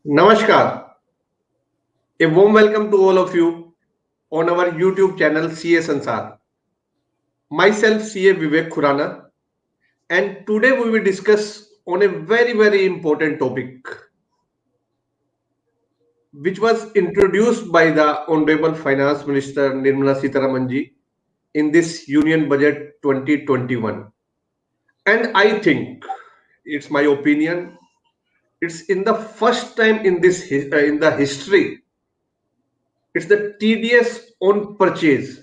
Namaskar. A warm welcome to all of you on our YouTube channel CA Sansar. Myself CA Vivek Khurana, and today we will discuss on a very important topic which was introduced by the Honorable Finance Minister Nirmala Sitharaman ji in this Union Budget 2021. And I think it's my opinion, it's in the first time in in the history, it's the TDS on purchase,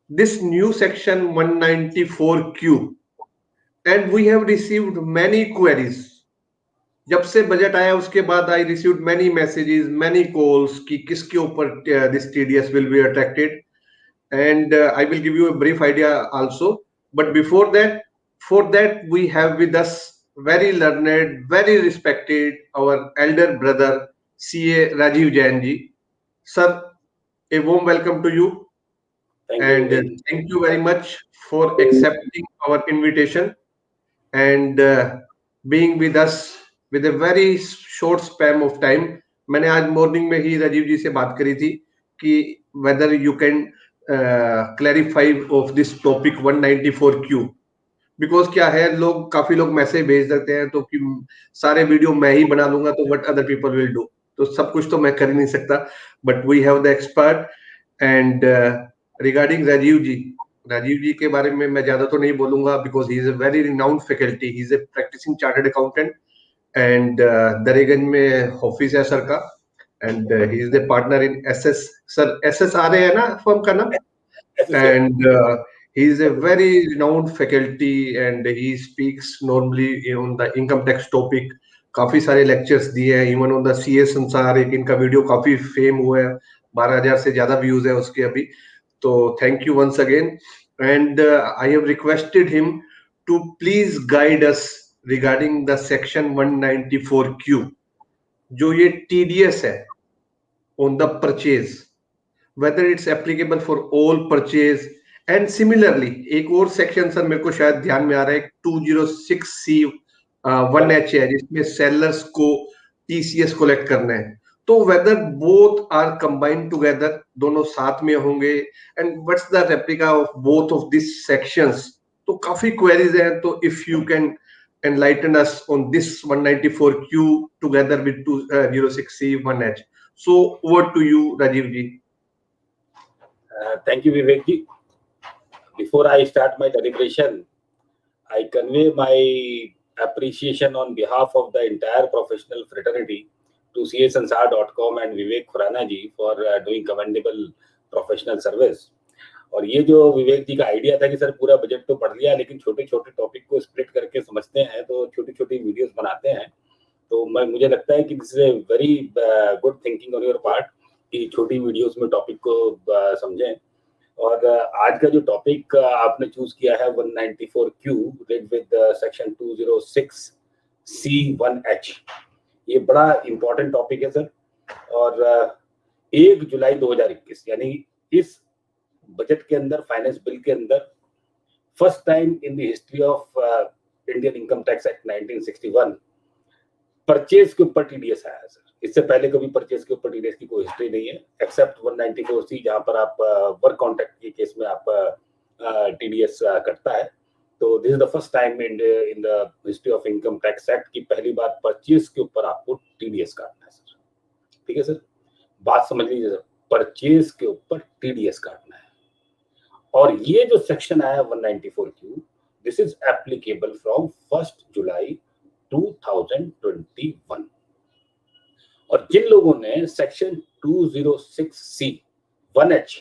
this new section 194Q, and we have received many queries. जब से budget आया उसके बाद I received many messages many calls कि किसके ऊपर this TDS will be attracted and I will give you a brief idea also. But before that, for that we have with us very learned, very respected, our elder brother CA Rajiv Jain ji. Sir, a warm welcome to you. Thank And you. thank you very much for accepting our invitation and being with us with a very short span of time. मैंने आज morning में ही राजीव जी से बात करी थी कि whether you can clarify of this topic 194Q, because क्या है, लोग काफी लोग मैसेज भेज देते हैं तो कि सारे वीडियो मैं ही बना लूंगा तो what other people will do, तो सब कुछ तो मैं कर ही नहीं सकता. But we have the expert. And regarding Rajiv ji के बारे में मैं ज्यादा तो नहीं बोलूंगा because he is a very renowned faculty. He is a practising chartered accountant and Daryaganj में ऑफिस है सर का. And he is the partner in SS. Sir SS आ रहे हैं ना फर्म का नाम. And he is a very renowned faculty and he speaks normally on the income tax topic. काफी सारे लेक्चर्स दिए हैं इवन ऑन द सीए संसार. एक इनका वीडियो काफी फेम हुआ है, 12,000 से ज्यादा व्यूज है उसके अभी. तो thank you once again. And I have requested him to please guide us regarding the section 194Q, जो ये टीडीएस है on the purchase, whether it's applicable for all purchase. And similarly एक और सेक्शन सर मेरे को शायद ध्यान में आ रहा है, 206C 1H है जिसमें सेलर्स को टीसीएस कलेक्ट करना है. तो whether both are combined together, दोनों साथ में होंगे, and what's the replica of both of this sections. तो काफी क्वेरीज हैं. तो if you can enlighten us on this 194Q together with 206C 1H. So over to you, Rajiv ji. Thank you, Vivek ji. Before I start my deliberation, I convey my appreciation on behalf of the entire professional fraternity to casansar.com and Vivek Khurana ji for doing commendable professional service. और ये जो विवेक जी का idea था कि sir पूरा budget तो पढ़ लिया लेकिन छोटे छोटे टॉपिक को स्प्लिट करके समझते हैं तो छोटी छोटी वीडियोस बनाते हैं, तो मुझे लगता है कि this is a very good thinking on your part कि छोटी वीडियोस में टॉपिक को समझें. और आज का जो टॉपिक आपने चूज किया है 194Q related with section 206C1H, ये बड़ा इंपॉर्टेंट टॉपिक है सर. और 1 जुलाई 2021 यानी इस बजट के अंदर, फाइनेंस बिल के अंदर, first time in the history of Indian income tax act 1961 purchase के ऊपर टीडीएस आया है सर. इससे पहले कभी परचेज के ऊपर टीडीएस की कोई हिस्ट्री नहीं है एक्सेप्ट 194C जहां पर आप वर्क कॉन्ट्रैक्ट के केस में आप टीडीएस कटता है. तो this is the first time in the history of income tax act की पहली बार परचेज के ऊपर आपको टीडीएस काटना है सर. ठीक है सर, बात समझ लीजिए सर, परचेज के ऊपर टीडीएस काटना है. और ये जो सेक्शन आया 194Q, this is applicable from 1 जुलाई 2021. और जिन लोगों ने सेक्शन 206C 1H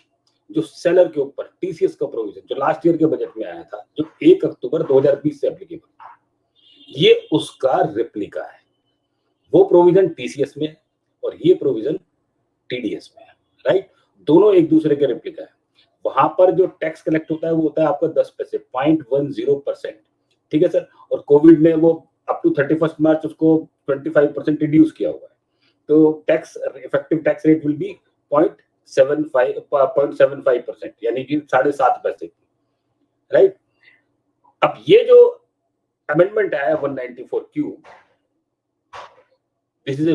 जो सेलर के ऊपर टीसीएस का प्रोविजन जो लास्ट ईयर के बजट में आया था, जो 1 अक्टूबर 2020 से एप्लीकेबल, ये उसका रिप्लिका है. वो प्रोविजन टीसीएस में और ये प्रोविजन टीडीएस में है. राइट, दोनों एक दूसरे के रिप्लिका है. वहां पर जो टैक्स कलेक्ट होता है वो होता है आपका 10 पैसे, 0.10%. ठीक है सर. और कोविड ने वो अप टू 31 मार्च उसको 25% रिड्यूस किया हुआ है. तो tax effective tax rate will be 0.75%, यानी कि 7.5 पैसे. राइट. अब ये जो अमेंडमेंट आया 194Q, this is a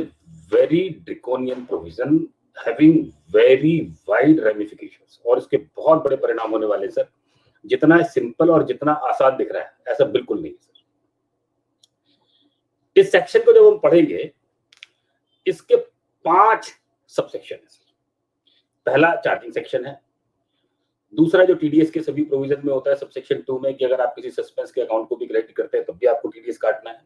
very draconian provision having very wide ramifications, और इसके बहुत बड़े परिणाम होने वाले सर। जितना सिंपल और जितना आसान दिख रहा है ऐसा बिल्कुल नहीं सर। इस सेक्शन को जब हम पढ़ेंगे, इसके 5 सबसेक्शन है। पहला चार्जिंग सेक्शन है। दूसरा जो टीडीएस के सभी प्रोविजन में होता है सबसेक्शन 2 में, कि अगर आप किसी सस्पेंस के अकाउंट को भी क्रेडिट करते हैं तब भी आपको टीडीएस काटना है।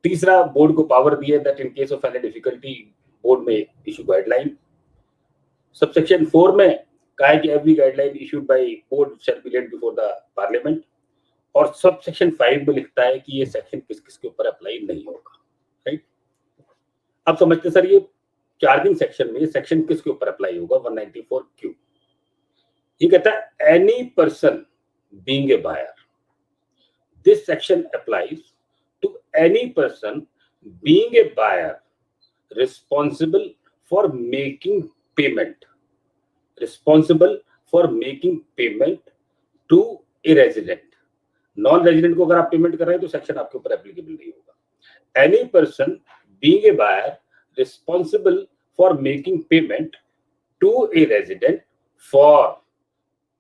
तीसरा, बोर्ड को पावर दिए that in case of any difficulty board में इशू गाइडलाइन। सबसेक्शन 4 में कहा है कि every guideline issued by board shall be laid before the parliament. और सबसेक्शन 5 में लिखता है कि ये सेक्शन किस किस के ऊपर अप्लाई नहीं होगा, राइट। अब समझते सर, ये चार्जिंग सेक्शन में सेक्शन किसके ऊपर अप्लाई होगा? 194 क्यू। ये कहता है any person being a buyer, this section applies to any person being a buyer responsible for making payment to a resident। नॉन रेजिडेंट को अगर आप पेमेंट कर रहे हैं तो सेक्शन आपके ऊपर एप्लीकेबल नहीं होगा। Any person being a buyer responsible for making payment to a resident for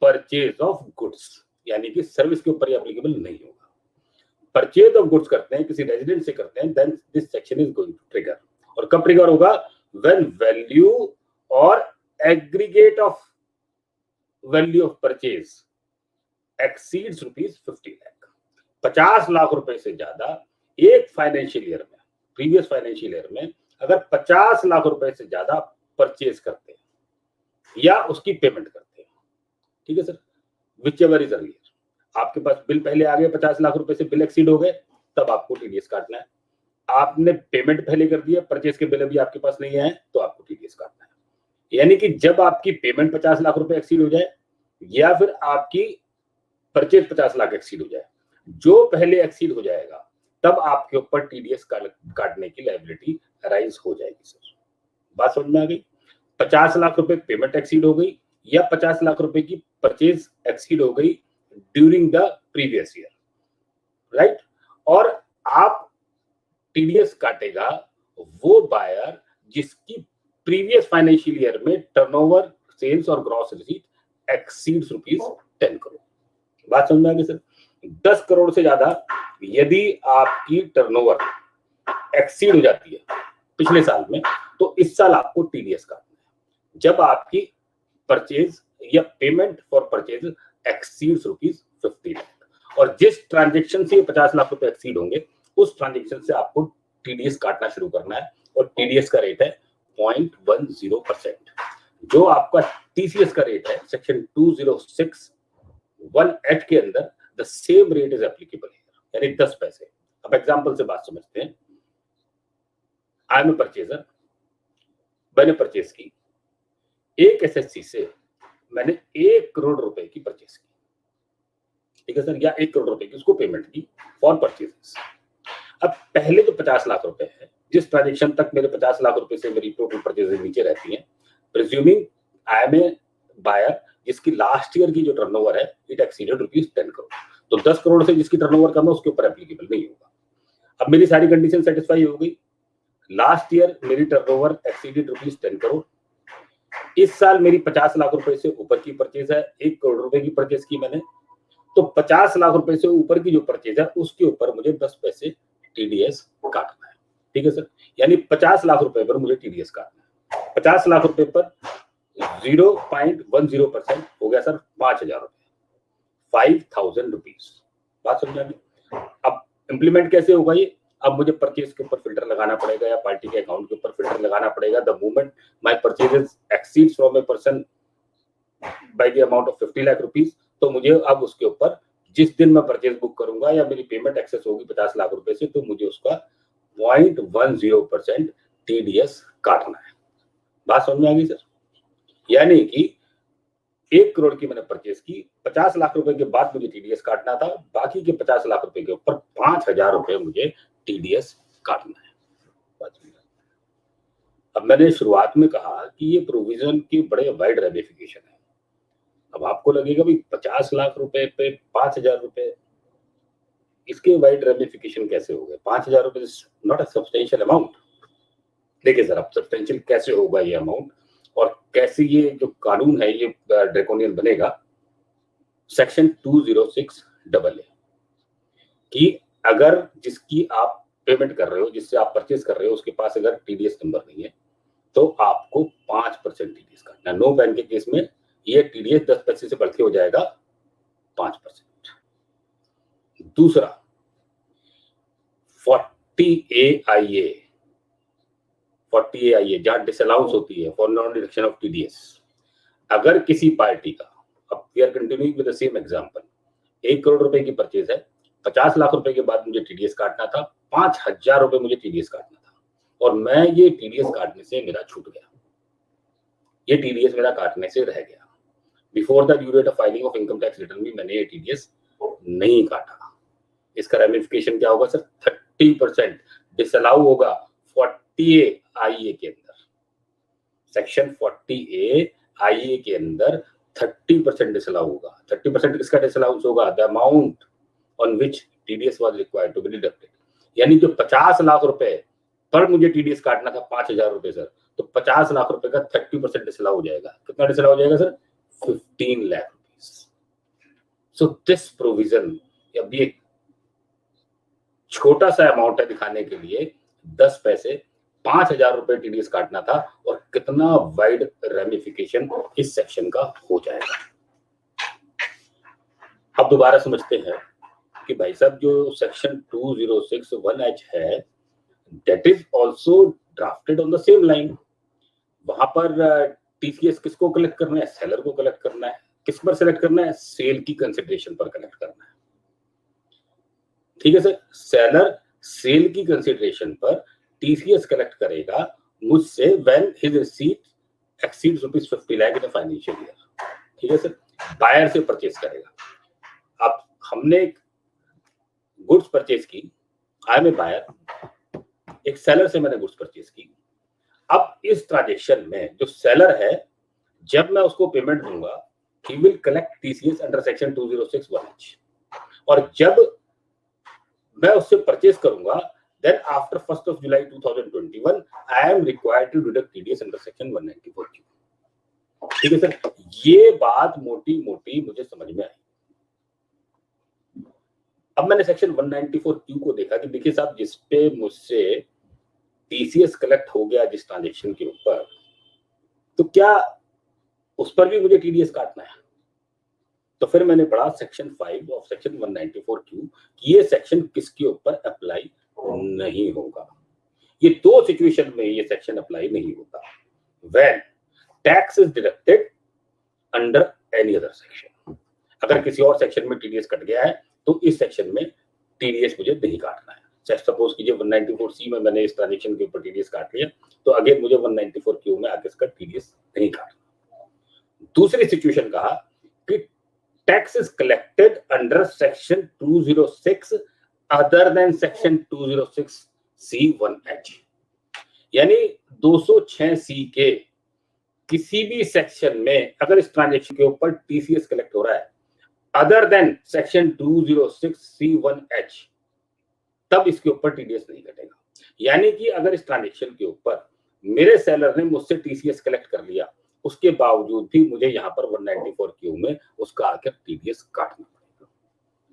purchase of goods, यानी कि सर्विस के ऊपर एप्लीकेबल नहीं होगा। परचेज ऑफ गुड्स करते हैं, किसी रेजिडेंट से करते हैं, then this section is going to trigger. और कब ट्रिगर होगा? व्हेन वैल्यू और aggregate of value of purchase exceeds ₹50 lakh. 50 lakh रुपए से ज्यादा एक फाइनेंशियल ईयर में, प्रीवियस फाइनेंशियल ईयर में अगर 50 लाख रुपए से ज्यादा परचेज करते हैं या उसकी पेमेंट करते हैं, ठीक है sir, which ever is earlier. आपके पास बिल पहले आ गए, 50 लाख रुपए से बिल एक्सीड हो गए, तब आपको टीडीएस काटना है। आपने पेमेंट पहले कर दिया, परचेज के बिल अभी आपके पास नहीं आए, तो आपको टीडीएस काटना है। यानी कि जब आपकी पेमेंट 50 लाख रुपए एक्सीड हो जाए या फिर आपकी परचेज 50 लाख एक्सीड हो जाए, जो पहले एक्सीड हो जाएगा तब आपके ऊपर टीडीएस काटने की लायबिलिटी अराइज हो जाएगी सर। बात समझ में आ गई? 50 लाख रुपए पेमेंट एक्सीड हो गई या 50 लाख रुपए की परचेज एक्सीड हो गई during the previous year, right. और आप टीडीएस काटेगा वो बायर जिसकी प्रीवियस फाइनेंशियल ईयर में टर्नओवर, सेल्स और ग्रॉस रिसीट एक्सीड्स ₹10 करोड़। बात समझ में आ गई सर? 10 करोड़ से ज्यादा यदि आपकी टर्नओवर एक्सीड हो जाती है पिछले साल में, तो इस साल आपको टीडीएस काटना है जब आपकी परचेज या payment for purchase exceeds ₹50 lakh. और जिस ट्रांजेक्शन से 50 लाख रुपए एक्सीड होंगे उस ट्रांजेक्शन से आपको टीडीएस काटना शुरू करना है। और टीडीएस का रेट है 0.10%। जो आपका टीसीएस का रेट है सेक्शन 206(1) के अंदर the same rate is applicable, यानी 10 पैसे। अब एग्जांपल से बात समझते हैं। आई एम ए परचेजर, मैंने परचेज की एक एसएससी से, मैंने 1 करोड़ रुपए की परचेज की, ठीक है सर, या 1 करोड़ रुपए की उसको पेमेंट की फॉर परचेजेस। अब पहले जो 50 लाख रुपए है, जिस ट्रांजेक्शन तक मेरे 50 लाख रुपए से मेरी टोटल परचेजेस नीचे रहती हैं, presuming I am a buyer जिसकी लास्ट ईयर की जो टर्नओवर है इट एक्सीडेड ₹10 करोड़, तो 10 करोड़ से जिसकी टर्नओवर कम है उसके ऊपर एप्लीकेबल नहीं होगा। अब मेरी सारी कंडीशन सेटिस्फाई हो गई। लास्ट ईयर मेरी टर्नओवर एक्सीडेड ₹10 करोड़। इस साल मेरी 50 लाख रुपए से ऊपर की परचेज है, 1 करोड़ रुपए की परचेज की मैंने, तो 50 लाख रुपए से ऊपर की जो परचेज है उसके ऊपर मुझे 10 पैसे टीडीएस काटना है, ठीक है सर। यानी 50 लाख रुपए पर मुझे टीडीएस काटना है। 50 लाख रुपए पर 0.10% हो गया सर 5,000 रुपए, 5,000 रुपीज। बात समझ में? अब इम्प्लीमेंट कैसे होगा ये? अब मुझे परचेज के ऊपर फिल्टर लगाना पड़ेगा या पार्टी के अकाउंट के ऊपर फिल्टर लगाना पड़ेगा। The moment my purchases exceeds from a person by the amount of 50 lakh rupees, तो मुझे अब उसके ऊपर जिस दिन मैं परचेज बुक करूंगा या मेरी पेमेंट एक्सेस होगी 50 लाख रुपए से, तो मुझे उसका 0.10% टीडीएस काटना है। बात समझ में आ गई सर? यानी कि 1 करोड़ की मैंने परचेज की, 50 लाख रुपए के बाद मुझे टीडीएस काटना था, बाकी के 50 लाख रुपए के ऊपर 5,000 रुपए मुझे टीडीएस काटना है। अब मैंने शुरुआत में कहा कि ये प्रोविजन की बड़े वाइड रेमिफिकेशन है। अब आपको लगेगा भाई 50 लाख रुपए पे 5,000 रुपए, इसके वाइड रेमिफिकेशन कैसे हो गए? 5,000 रुपए is not a substantial amount. देखिए सर, अब सब्सटेंशियल कैसे होगा ये अमाउंट और कैसे ये जो कानून है ये ड्रैकोनियन बनेगा। सेक्शन 206 डबल ए कि अगर जिसकी आप पेमेंट कर रहे हो, जिससे आप परचेज कर रहे हो, उसके पास अगर टीडीएस नंबर नहीं है तो आपको 5% टीडीएस काटना है। नो बैन के केस में ये टीडीएस 10 पैसे से बढ़ के हो जाएगा 5%। दूसरा 40 ए जहां डिसअलाउंस होती है for non deduction of TDS. अगर किसी पार्टी का, अब we are continuing with the same example, 1 crore रुपए की परचेज है, 50 लाख रुपए के बाद मुझे टीडीएस काटना था, 5,000 रुपए मुझे टीडीएस काटना था और मैं ये टीडीएस काटने से मेरा छूट गया, ये टीडीएस मेरा काटने से रह गया। Before the due date of filing of income tax return भी मैंने ये टीडीएस नहीं काटा। इसका रेमिफिकेशन क्या होगा सर? 30% डिसअलाउ होगा 40A आईए के अंदर। सेक्शन 40A आईए के अंदर 30% डिसअलाउ होगा। 30% किसका डिसअलाउंस होगा? The amount on which TDS was required to be deducted. यानी जो 50 लाख रुपए पर मुझे टीडीएस काटना था 5,000 रुपए सर, तो 50 लाख रुपए का 30% डिसअलाउ हो जाएगा। कितना डिसअलाउ हो जाएगा sir? 15 lakh rupees. So this provision, अब ये छोटा सा अमाउंट है दिखाने के लिए, 10 पैसे, 5,000 रुपए टीडीएस काटना था और कितना वाइड रेमिफिकेशन इस सेक्शन का हो जाएगा। अब दोबारा समझते हैं कि भाई साहब जो सेक्शन 2061H है, that is also drafted on the same line. वहां पर टीसीएस किसको कलेक्ट करना है? सेलर को कलेक्ट करना है। किस पर सेलेक्ट करना है? सेल की कंसिडरेशन पर कलेक्ट करना है। ठीक है सर, सेलर सेल की कंसिडरेशन पर टीसीएस कलेक्ट करेगा मुझसे when his receipt exceeds ₹50 lakh in a financial year. ठीक है सर, बायर से परचेज करेगा। अब हमने गुड्स परचेज की, आई एम ए बायर, एक सेलर से मैंने गुड्स परचेज की। अब इस ट्रांजेक्शन में जो सेलर है, जब मैं उसको पेमेंट दूंगा, he will collect TCS under section 2061H और जब मैं उससे परचेज करूंगा, then after 1st of July 2021 I am required to deduct TDS under section 194Q। ठीक है सर, ये बात मोटी मोटी मुझे समझ में आई। अब मैंने सेक्शन 194Q को देखा कि देखिए साहब, जिस पे मुझसे टीसीएस कलेक्ट हो गया जिस ट्रांजेक्शन के ऊपर, तो क्या उस पर भी मुझे टीडीएस काटना है? तो फिर मैंने पढ़ा सेक्शन 5 ऑफ सेक्शन 194Q कि ये सेक्शन किसके ऊपर अप्लाई नहीं होगा। ये दो सिचुएशन में ये सेक्शन अप्लाई नहीं होता। When tax is deducted under any other section. अगर किसी और सेक्शन में टीडीएस कट गया है तो इस सेक्शन में टीडीएस मुझे नहीं काटना है। सपोज कीजिए 194C में मैंने इस ट्रांजेक्शन के ऊपर टीडीएस काट लिया, तो अगेन मुझे 194Q में आगे इसका टीडीएस नहीं काटना। दूसरी सिचुएशन कहा कि tax is collected under section 206 other than section 206C1H। यानी 206C के किसी भी सेक्शन में अगर इस ट्रांजेक्शन के ऊपर टीसीएस कलेक्ट हो रहा है अदर देन सेक्शन 206C1H, तब इसके ऊपर टीडीएस नहीं कटेगा। यानी कि अगर इस ट्रांजेक्शन के ऊपर मेरे सेलर ने मुझसे टीसीएस कलेक्ट कर लिया, उसके बावजूद भी मुझे यहाँ पर 194Q में उसका आकर टीडीएस काटना पड़ेगा।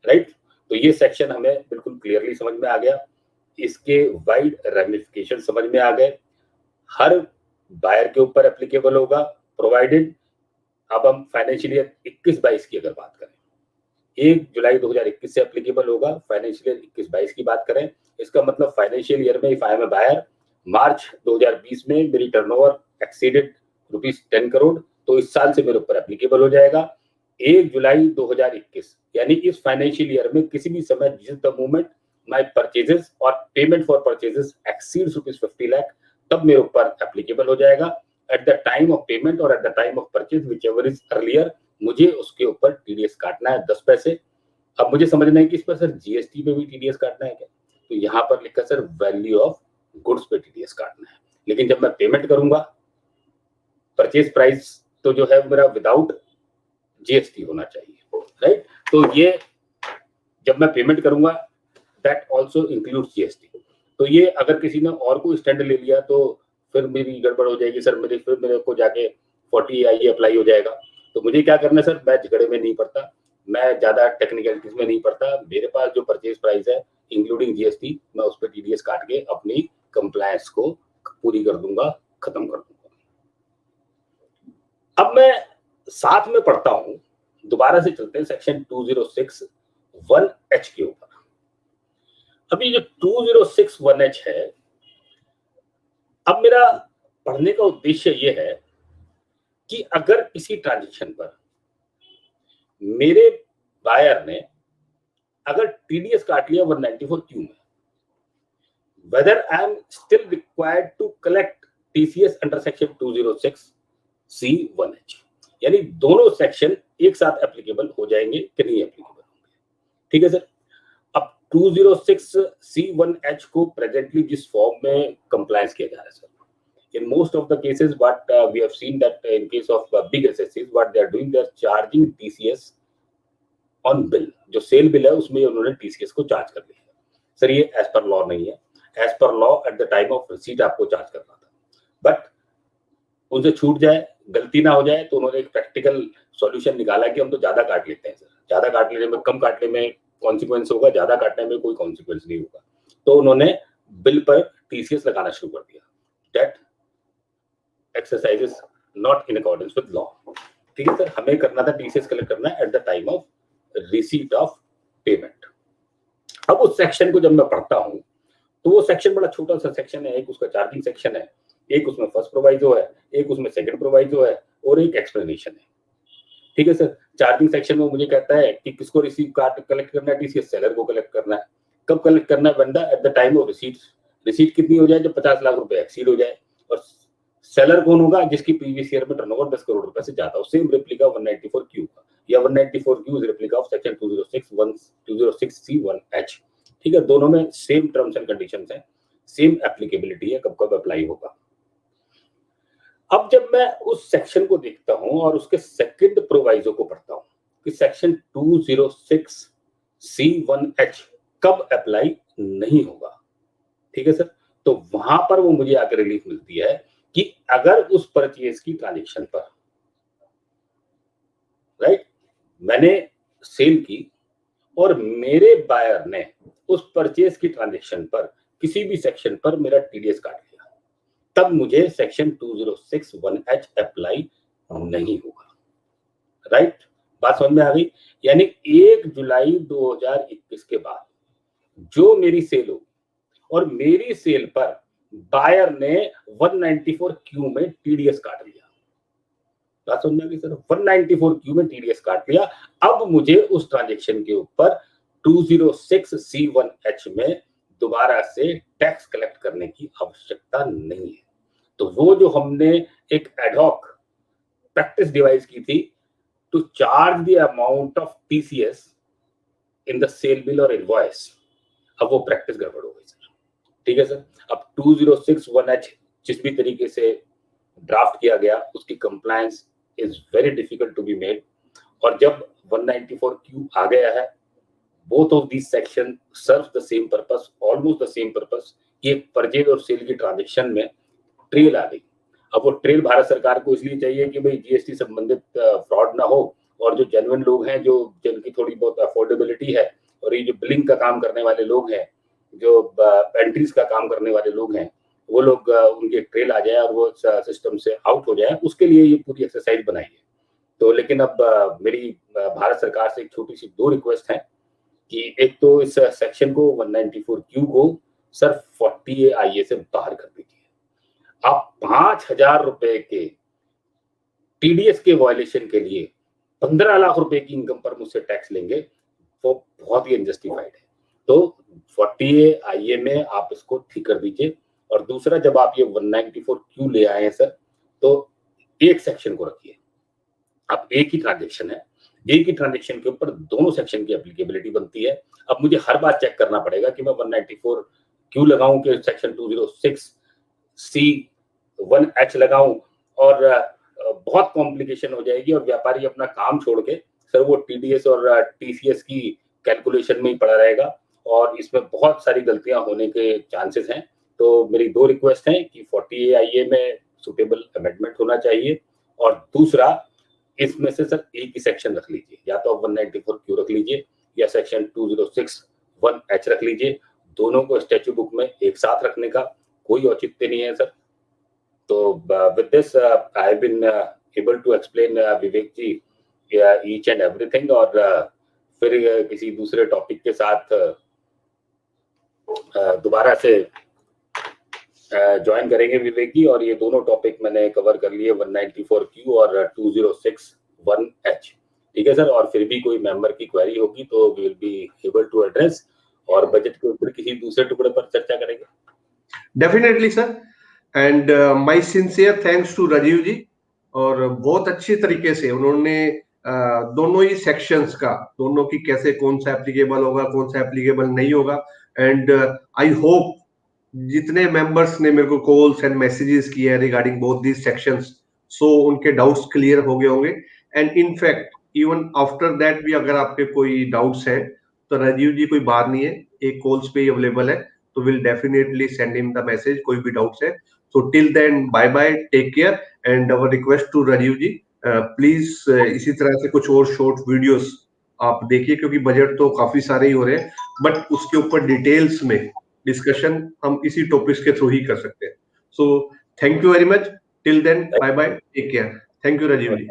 राइट, तो ये सेक्शन हमें बिल्कुल क्लियरली समझ में आ गया, इसके वाइड रेमिफिकेशन समझ में आ गए। हर बायर के ऊपर एप्लीकेबल होगा, प्रोवाइडेड, अब हम फाइनेंशियल ईयर 21-22 की अगर बात करें, 1 जुलाई 2021 से एप्लीकेबल होगा। फाइनेंशियल ईयर 21-22 की बात करें, इसका मतलब फाइनेंशियल ईयर में if I am a buyer, March 2020 में मेरी टर्नओवर एक्सीडेड ₹10 करोड़, तो इस साल से मेरे ऊपर एप्लीकेबल हो जाएगा 1 जुलाई 2021। यानी इस फाइनेंशियल ईयर में किसी भी समय जिस द मोमेंट माय परचेजेस और payment for purchases exceeds ₹50 lakh, तब मेरे ऊपर एप्लीकेबल हो जाएगा। At the time of payment और at the time of purchase, whichever is earlier, मुझे उसके ऊपर टीडीएस काटना है 10 पैसे। अब मुझे समझना है कि इस पर सर जीएसटी पे भी टीडीएस काटना है क्या? तो यहाँ पर लिखा सर वैल्यू ऑफ गुड्स पे टीडीएस काटना है। लेकिन जब मैं पेमेंट करूंगा, परचेज प्राइस तो जो है मेरा विदाउट जीएसटी होना चाहिए। राइट, तो ये जब मैं पेमेंट करूंगा दैट आल्सो इंक्लूड्स जीएसटी। तो ये अगर किसी ने और कोई स्टैंड ले लिया तो फिर मेरी गड़बड़ हो जाएगी सर, फिर मेरे को जाके 40 अप्लाई हो जाएगा। तो मुझे क्या करना है सर, मैं झगड़े में नहीं पड़ता, मैं ज्यादा टेक्निकलिटीज में नहीं पड़ता। मेरे पास जो परचेज प्राइस है इंक्लूडिंग जीएसटी, मैं उस पर टीडीएस काट के अपनी कंप्लायंस को पूरी कर दूंगा, खत्म कर दूंगा। अब मैं साथ में पढ़ता हूं, दोबारा से चलते हैं सेक्शन 2061H के ऊपर। अभी जो 2061H है, अब मेरा पढ़ने का उद्देश्य ये है कि अगर किसी ट्रांजेक्शन पर मेरे बायर ने अगर टीडीएस काट लिया 194 क्यू में, whether I am still required to collect TCS under section 206C1H, यानी दोनों सेक्शन एक साथ एप्लीकेबल हो जाएंगे कि नहीं एप्लीकेबल होंगे। ठीक है सर। अब 206C1H को प्रेजेंटली जिस फॉर्म में कंप्लायंस किया जा रहा है sir, in most of the cases what we have seen that in case of big SSCs what they are doing, they are charging TCS on bill, जो cell bill है उसमें उन्होंने TCS को चार्ज कर लिया। सर ये as per law नहीं है, as per law at the time of receipt आपको चार्ज करना था, बट उनसे छूट जाए, गलती ना हो जाए, तो उन्होंने एक प्रैक्टिकल सॉल्यूशन निकाला कि हम तो ज्यादा काट लेते हैं सर, ज्यादा काट लेने में, कम काटने में कॉन्सिक्वेंस होगा, ज्यादा काटने में कोई कॉन्सिक्वेंस नहीं होगा। तो उन्होंने बिल पर TCS लगाना शुरू कर दिया। That exercise is not in accordance with law. ठीक है सर, हमें करना था TCS कलेक्ट करना है eight the time of receipt of payment. अब उस सेक्शन को जब मैं पढ़ता हूं तो वो सेक्शन बड़ा छोटा सा सेक्शन है, एक उसका चार्जिंग सेक्शन है, एक उसमें फर्स्ट प्रोवाइजो है, एक उसमें सेकंड प्रोवाइजो है और एक एक्सप्लेनेशन है। ठीक है सर। चार्जिंग सेक्शन में मुझे कहता है कि किसको रिसीव कार्ड कलेक्ट करना है, TCS सेलर को कलेक्ट करना है। कब कलेक्ट करना है? Vendor at the time of receipt. Receipt कितनी हो जाए? जब 50 लाख रुपए एक्सीड हो जाए। और सेलर कौन होगा? जिसकी प्रीवियस ईयर में टर्नओवर 10 करोड़ रुपए से ज्यादा हो। सेम रेप्लिका 194 क्यू का, या 194 Q is replica of section 206C1H। ठीक है, दोनों में सेम टर्म्स एंड कंडीशंस हैं, सेम एप्लीकेबिलिटी है, कब कब अप्लाई होगा। अब जब मैं उस सेक्शन को देखता हूं और उसके सेकंड प्रोवाइजो को पढ़ता हूं कि सेक्शन 206C1H कब अप्लाई नहीं होगा। ठीक है सर। तो वहां पर वो मुझे आकर रिलीफ मिलती है कि अगर उस परचेज की ट्रांजेक्शन पर, राइट, मैंने सेल की और मेरे बायर ने उस परचेज की ट्रांजेक्शन पर किसी भी सेक्शन पर मेरा टीडीएस काट लिया, तब मुझे सेक्शन 2061H अप्लाई नहीं होगा। राइट, बात समझ में आ गई? यानी 1 जुलाई 2021 के बाद जो मेरी सेल होगी और मेरी सेल पर बायर ने 194 क्यू में टीडीएस काट लिया, बात समझ में आ गई सर? 194 क्यू में टीडीएस काट लिया, अब मुझे उस ट्रांजेक्शन के ऊपर 206C1H में दोबारा से टैक्स कलेक्ट करने की आवश्यकता नहीं है। तो वो जो हमने एक एडहॉक प्रैक्टिस डिवाइस की थी to charge the amount of TCS in the sale bill और इनवॉइस, अब वो प्रैक्टिस गड़बड़ हो गई सर। ठीक है सर। अब 2061H जिस भी तरीके से ड्राफ्ट किया गया उसकी compliance is very difficult to be made, और जब 194 क्यू आ गया है, both of these section serves the same purpose, almost the same purpose, कि एक परचेज और सेल की ट्रांजेक्शन में ट्रेल आ गई। अब वो ट्रेल भारत सरकार को इसलिए चाहिए कि भाई जीएसटी संबंधित फ्रॉड ना हो, और जो जेन्युइन लोग हैं, जो जिनकी थोड़ी बहुत अफोर्डेबिलिटी है, और ये जो बिलिंग का काम करने वाले लोग हैं, जो एंट्रीज का काम करने वाले लोग हैं, वो लोग उनकी ट्रेल आ जाए और वो सिस्टम से आउट हो जाए, उसके लिए ये पूरी एक्सरसाइज बनाई है। तो लेकिन अब मेरी भारत सरकार से एक छोटी सी 2 रिक्वेस्ट है कि एक तो इस सेक्शन को 194 क्यू को सर 40A से बाहर कर दीजिए। आप 5,000 रुपए के टीडीएस के वायलेशन के लिए 15 लाख रुपए की इनकम पर मुझसे टैक्स लेंगे, वो बहुत ही अनजस्टिफाइड है। तो 40A में आप इसको ठीक कर दीजिए। और दूसरा, जब आप ये 194 क्यू ले आए हैं सर, तो एक सेक्शन को रखिए। अब एक ही ट्रांजेक्शन है, एक ही ट्रांजेक्शन के ऊपर दोनों सेक्शन की एप्लीकेबिलिटी बनती है। अब मुझे हर बार चेक करना पड़ेगा कि मैं 194 क्यू लगाऊं कि सेक्शन 206C1H लगाऊं, और बहुत कॉम्प्लिकेशन हो जाएगी और व्यापारी अपना काम छोड़ के सर वो टीडीएस और TCS की कैलकुलेशन में ही पड़ा रहेगा, और इसमें बहुत सारी गलतियां होने के चांसेस हैं। तो मेरी दो रिक्वेस्ट हैं कि 40A IA में सुटेबल अमेंडमेंट होना चाहिए, और दूसरा इसमें से सर एक ही सेक्शन रख लीजिए, या तो 194Q रख लीजिए या सेक्शन 2061H रख लीजिए। दोनों को स्टैच्यू बुक में एक साथ रखने का कोई औचित्य नहीं है सर। तो with this I have been able to explain Vivek ji each and everything, और फिर किसी दूसरे टॉपिक के साथ दोबारा से ज्वाइन करेंगे विवेक जी। और ये दोनों टॉपिक मैंने कवर कर लिए, 194Q और 2061H। ठीक है सर, और फिर भी कोई मेंबर की क्वेरी होगी तो we will be able to address, और बजट के ऊपर किसी दूसरे टुकड़े पर चर्चा करेंगे। Definitely sir, and my sincere thanks to Rajiv ji, और बहुत अच्छी तरीके से उन्होंने दोनों ही सेक्शंस का, दोनों की कैसे कौन सा एप्लीकेबल होगा कौन सा एप्लीकेबल नहीं होगा, एंड आई होप जितने मेंबर्स ने मेरे को कॉल्स एंड मैसेजेस किए हैं रिगार्डिंग बोथ दीज सेक्शंस, सो उनके डाउट्स क्लियर हो गए होंगे। And in fact even after that भी अगर आपके कोई डाउट्स हैं तो राजीव जी कोई बात नहीं है, एक कॉल्स पे ही अवेलेबल है, तो will definitely send him the message कोई भी डाउट्स है। So till then bye bye, take care, and our request to Rajiv ji please इसी तरह से कुछ और शॉर्ट वीडियोस आप देखिए, क्योंकि बजट तो काफी सारे ही हो रहे हैं, बट उसके ऊपर डिटेल्स में डिस्कशन हम इसी टॉपिक्स के थ्रू ही कर सकते हैं। So thank you very much, till then bye bye, take care, thank you Rajiv ji.